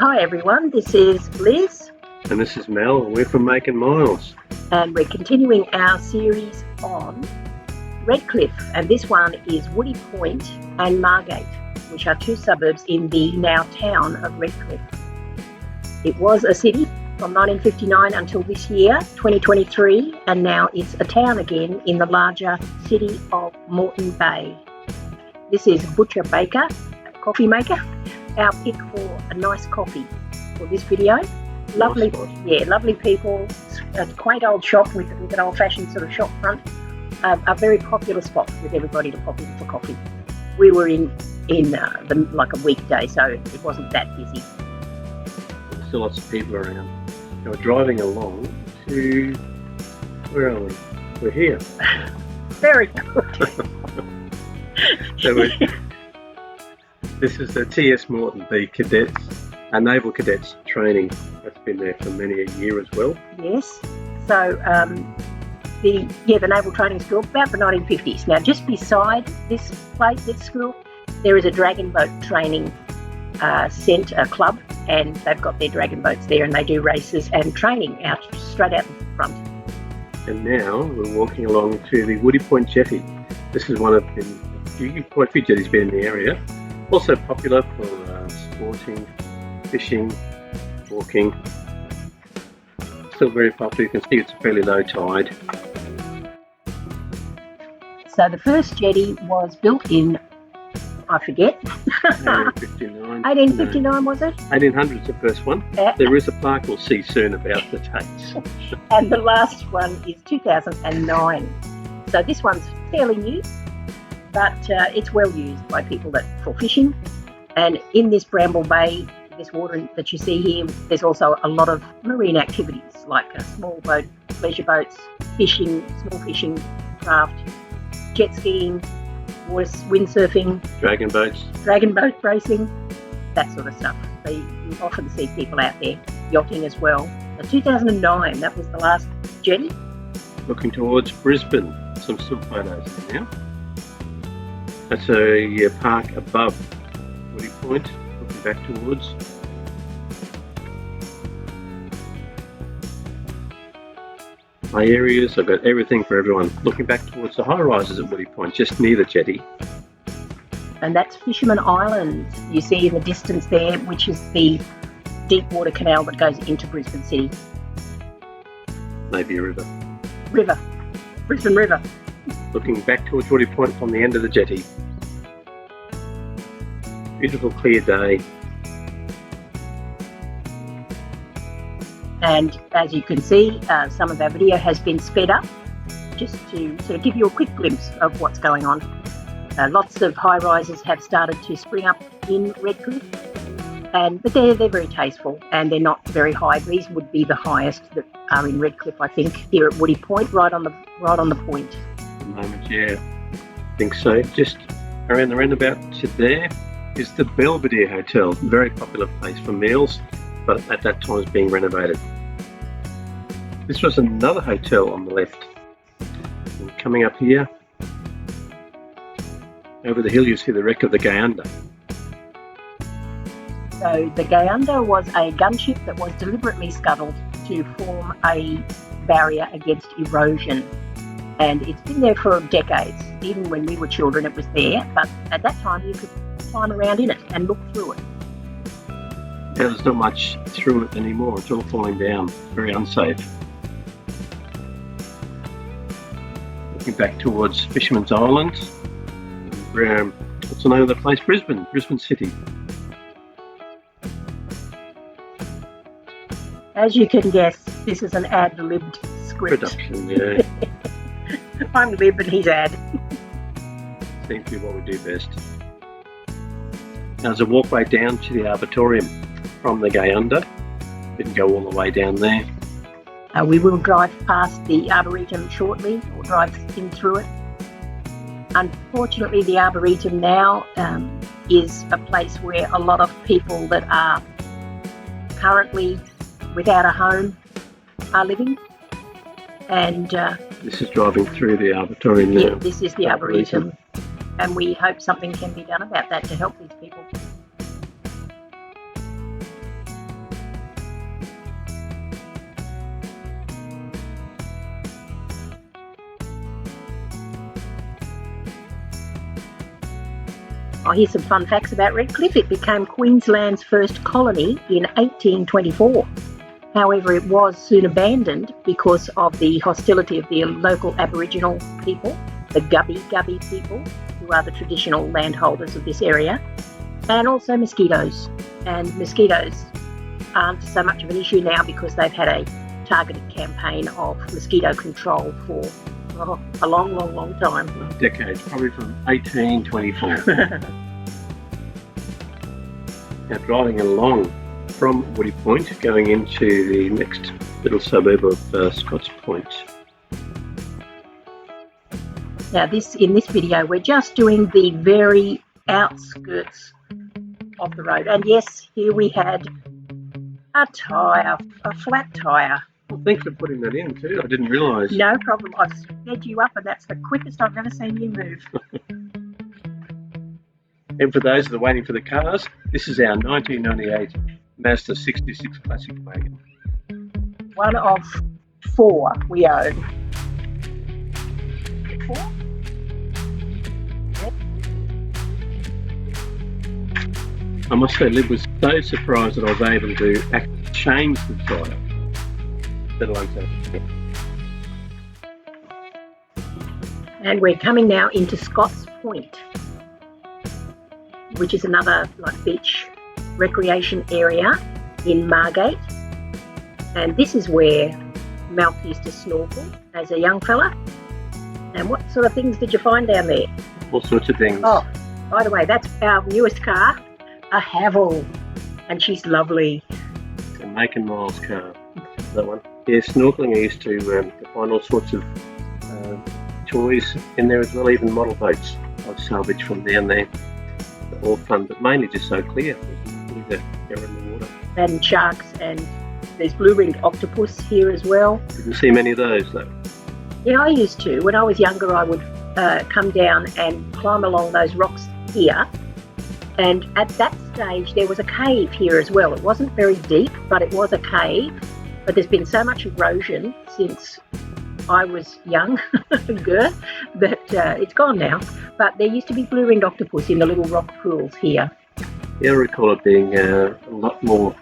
Hi everyone, this is Liz. And this is Mel, and we're from Making Miles. And we're continuing our series on Redcliffe, and this one is Woody Point and Margate, which are two suburbs in the now town of Redcliffe. It was a city from 1959 until this year, 2023, and now it's a town again in the larger city of Moretonbay. This is Butcher Baker, coffee maker, our pick for a nice coffee for this video. Lovely, lovely people. A quaint old shop with an old-fashioned sort of shop front. A very popular spot with everybody to pop in for coffee. We were in like a weekday, so it wasn't that busy. There's still lots of people around. And we're driving along to, where are we? We're here. Very good. So this is the TS Moretonbay cadets, naval cadets training. That's been there for many a year as well. Yes. So the naval training school, about the 1950s. Now, just beside this place, this school, there is a dragon boat training centre club, and they've got their dragon boats there, and they do races and training straight out in front. And now we're walking along to the Woody Point jetty. This is one of quite a few jetties been in the area. Also popular for sporting, fishing, walking. Still very popular. You can see it's a fairly low tide. So the first jetty was built in, I forget. 1859. 1859 was it? 1800 is the first one. There is a plaque we'll see soon about the dates. And the last one is 2009. So this one's fairly new, but it's well used by people for fishing. And in this Bramble Bay, this water that you see here, there's also a lot of marine activities like small boat, pleasure boats, fishing, small fishing craft, jet skiing, windsurfing, dragon boat racing, that sort of stuff. So you often see people out there yachting as well. So 2009, that was the last jetty. Looking towards Brisbane. Some still photos there now. That's a park above Woody Point, looking back towards. My areas, I've got everything for everyone. Looking back towards the high rises at Woody Point, just near the jetty. And that's Fisherman Island, you see in the distance there, which is the deep water canal that goes into Brisbane City. Maybe a river. Brisbane River. Looking back towards Woody Point from the end of the jetty. Beautiful clear day. And as you can see, some of our video has been sped up just to sort of give you a quick glimpse of what's going on. Lots of high rises have started to spring up in Redcliffe, but they're very tasteful and they're not very high. These would be the highest that are in Redcliffe, I think, here at Woody Point, right on the point. At the moment, yeah, I think so. Just around the roundabout to there is the Belvedere Hotel, very popular place for meals, but at that time it's being renovated. This was another hotel on the left. And coming up here, over the hill you see the wreck of the Gayunda. So the Gayunda was a gunship that was deliberately scuttled to form a barrier against erosion. And it's been there for decades. Even when we were children it was there, but at that time you could climb around in it and look through it. Yeah, there's not much through it anymore. It's all falling down. Very unsafe. Looking back towards Fisherman's Island. What's the name of the place? Brisbane City. As you can guess, this is an ad-libbed script. Production, yeah. I'm lib and he's ad. Seems to be what we do best. Now there's a walkway down to the Arboretum from the Gayunda. Didn't go all the way down there. We will drive past the Arboretum shortly, or drive in through it. Unfortunately, the Arboretum now is a place where a lot of people that are currently without a home are living. And this is driving through the Arboretum now. Yeah, this is the Arboretum. And we hope something can be done about that to help these people. Oh, here's some fun facts about Redcliffe. It became Queensland's first colony in 1824. However, it was soon abandoned because of the hostility of the local Aboriginal people, the Gubbi people, who are the traditional landholders of this area, and also mosquitoes. And mosquitoes aren't so much of an issue now because they've had a targeted campaign of mosquito control for a long time. Decades, probably from 1824. Now driving along from Woody Point, going into the next little suburb of Scots Point. Now in this video, we're just doing the very outskirts of the road. And yes, here we had a flat tyre. Well, thanks for putting that in too. I didn't realise. No problem. I've sped you up and that's the quickest I've ever seen you move. And for those that are waiting for the cars, this is our 1998 Mazda 66 Classic wagon. One of 4 we own. 4? Yep. I must say, Liv was so surprised that I was able to actually change the tyre. Let alone so. And we're coming now into Scots Point, which is another beach recreation area in Margate. And this is where Malc used to snorkel as a young fella. And what sort of things did you find down there? All sorts of things. Oh, by the way, that's our newest car, a Havel, and she's lovely. It's a make and miles car, that one. Yeah, snorkeling, I used to find all sorts of toys in there as well, even model boats I've salvaged from down there. They're all fun, but mainly just so clear. They're in the water. And sharks, and there's blue-ringed octopus here as well. Didn't see many of those though. Yeah, I used to. When I was younger, I would come down and climb along those rocks here. And at that stage, there was a cave here as well. It wasn't very deep, but it was a cave. But there's been so much erosion since I was young, that it's gone now. But there used to be blue-ringed octopus in the little rock pools here. Yeah, I recall it being a lot more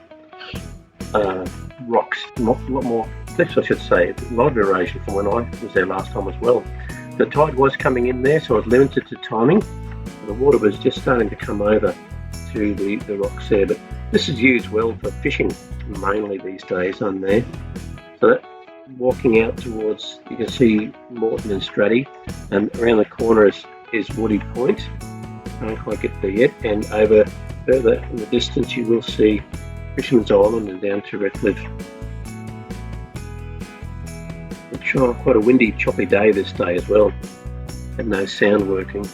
rocks, a lot more cliffs, I should say. A lot of erosion from when I was there last time as well. The tide was coming in there, so I was limited to timing. The water was just starting to come over to the rocks there. But this is used well for fishing, mainly these days on there. So that, walking out towards, you can see Moreton and Stratty, and around the corner is Woody Point. I don't quite get there yet, and over further in the distance you will see Fisherman's Island and down to Redcliffe. It's quite a windy, choppy day this day as well. Had no sound working.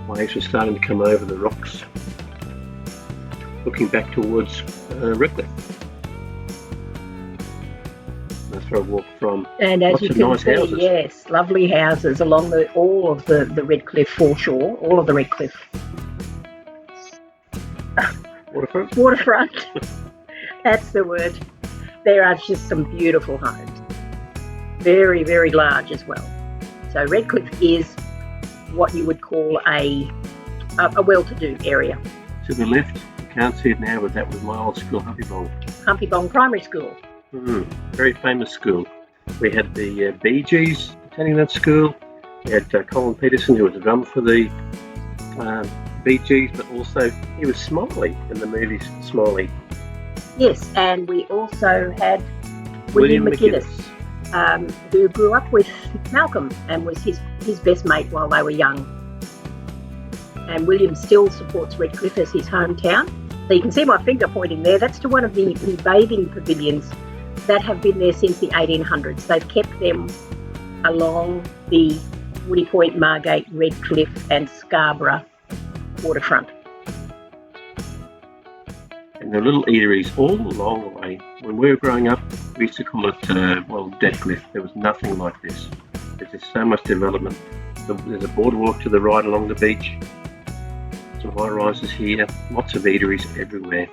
Waves were starting to come over the rocks, looking back towards Redcliffe. That's where I walk from. And as you can see, houses. Yes, lovely houses along all of the Redcliffe foreshore, all of the Redcliffe Waterfront? waterfront. That's the word. There are just some beautiful homes, very, very large as well. So Redcliffe is what you would call a well-to-do area. To the left, you can't see it now, but that was my old school, Humpy Bong Primary School. Very famous school. We had the Bee Gees attending that school. We had Colin Peterson, who was a drummer for the Bee Gees, but also he was Smiley in the movie Smiley. Yes, and we also had William McGuinness, who grew up with Malcolm and was his best mate while they were young. And William still supports Redcliffe as his hometown. So you can see my finger pointing there. That's to one of the bathing pavilions that have been there since the 1800s. They've kept them along the Woody Point, Margate, Redcliffe and Scarborough waterfront. And there are little eateries all along the way. When we were growing up, we used to call it, Deadcliffe. There was nothing like this. There's just so much development. There's a boardwalk to the right along the beach. Some high rises here, lots of eateries everywhere.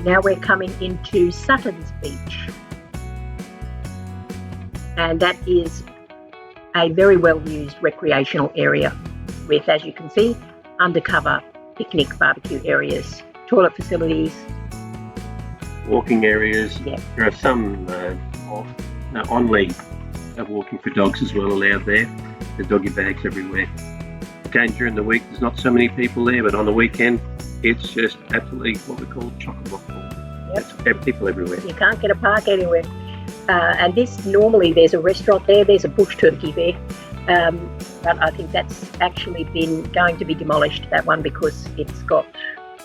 Now we're coming into Suttons Beach. And that is a very well used recreational area with, as you can see, undercover picnic barbecue areas, toilet facilities, walking areas. Yeah. There are some on-lead walking for dogs as well allowed there. There's doggy bags everywhere. Again, during the week there's not so many people there, but on the weekend it's just absolutely what we call chock-a-block full. Yep. People everywhere. You can't get a park anywhere. And this, normally there's a restaurant there, there's a bush turkey there, but I think that's actually going to be demolished, that one, because it's got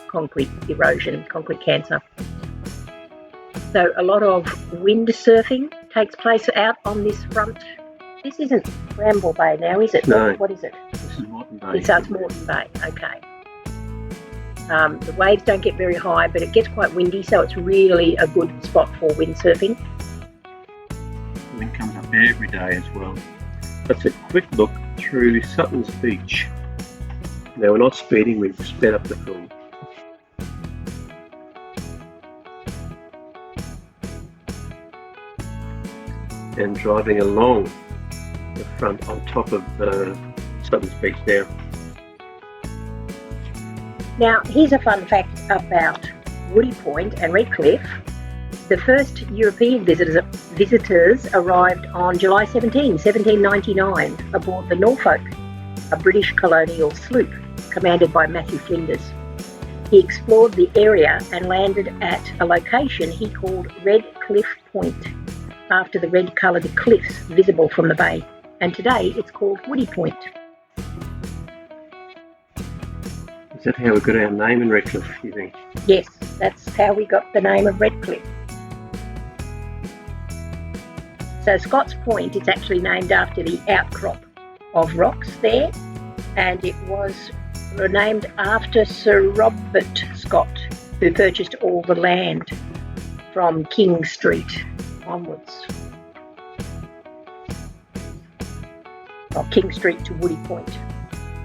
concrete erosion, concrete cancer. So a lot of windsurfing takes place out on this front. This isn't Bramble Bay now, is it? No. What is it? This is Moreton Bay. It's Moreton Bay, okay. The waves don't get very high, but it gets quite windy, so it's really a good spot for windsurfing. The wind comes up every day as well. That's a quick look through Suttons Beach. Now, we're not speeding, we've sped up the film. And driving along the front on top of Suttons Beach now. Now, here's a fun fact about Woody Point and Redcliffe. The first European visitors arrived on July 17, 1799, aboard the Norfolk, a British colonial sloop commanded by Matthew Flinders. He explored the area and landed at a location he called Redcliffe Point, after the red-coloured cliffs visible from the bay, and today it's called Woody Point. Is that how we got our name in Redcliffe, you think? Yes, that's how we got the name of Redcliffe. So Scots Point, it's actually named after the outcrop of rocks there, and it was named after Sir Robert Scott, who purchased all the land from King Street onwards. From King Street to Woody Point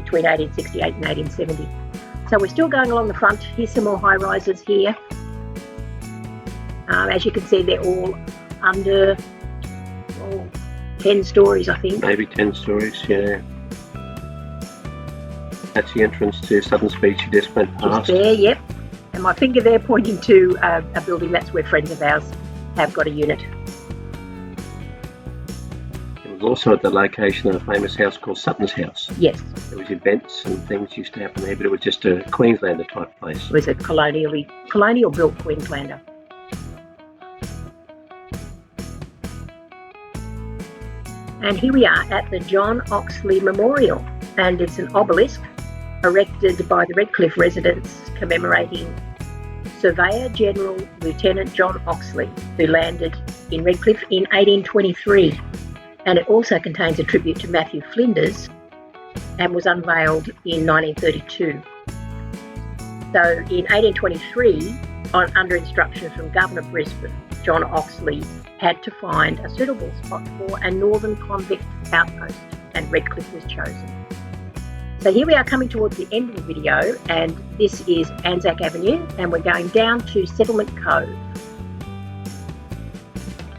between 1868 and 1870. So we're still going along the front. Here's some more high-rises here. As you can see, they're all under 10 stories, I think. Maybe 10 stories, yeah. That's the entrance to Suttons Beach you just went past. Just there, yep. And my finger there pointing to a building, that's where friends of ours have got a unit. It was also at the location of a famous house called Sutton's House. Yes. There was events and things used to happen there, but it was just a Queenslander type place. It was a colonial built Queenslander. And here we are at the John Oxley Memorial, and it's an obelisk erected by the Redcliffe residents commemorating Surveyor General Lieutenant John Oxley, who landed in Redcliffe in 1823. And it also contains a tribute to Matthew Flinders and was unveiled in 1932. So in 1823, under instructions from Governor Brisbane, John Oxley had to find a suitable spot for a northern convict outpost, and Redcliffe was chosen. So here we are coming towards the end of the video, and this is Anzac Avenue, and we're going down to Settlement Cove.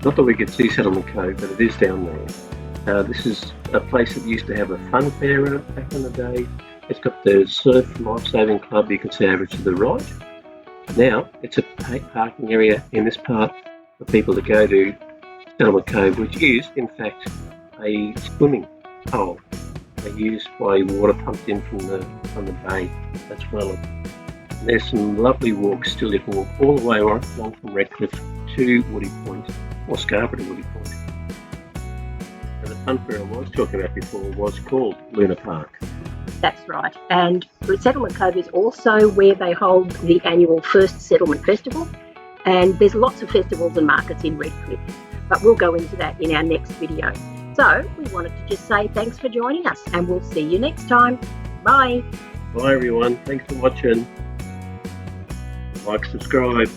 Not that we could see Settlement Cove, but it is down there. This is a place that used to have a fun fair in it back in the day. It's got the Surf Lifesaving Club you can see over to the right. Now it's a parking area in this part for people to go to Settlement Cove, which is in fact a swimming hole. They use by water pumped in from the bay. That's well. There's some lovely walks still. You can walk all the way along from Redcliffe to Woody Point, or Scarborough to Woody Point. And the fun fair I was talking about before was called Luna Park. That's right. And Settlement Cove is also where they hold the annual First Settlement Festival. And there's lots of festivals and markets in Redcliffe, but we'll go into that in our next video. So we wanted to just say thanks for joining us, and we'll see you next time. Bye. Bye everyone. Thanks for watching. Like, subscribe.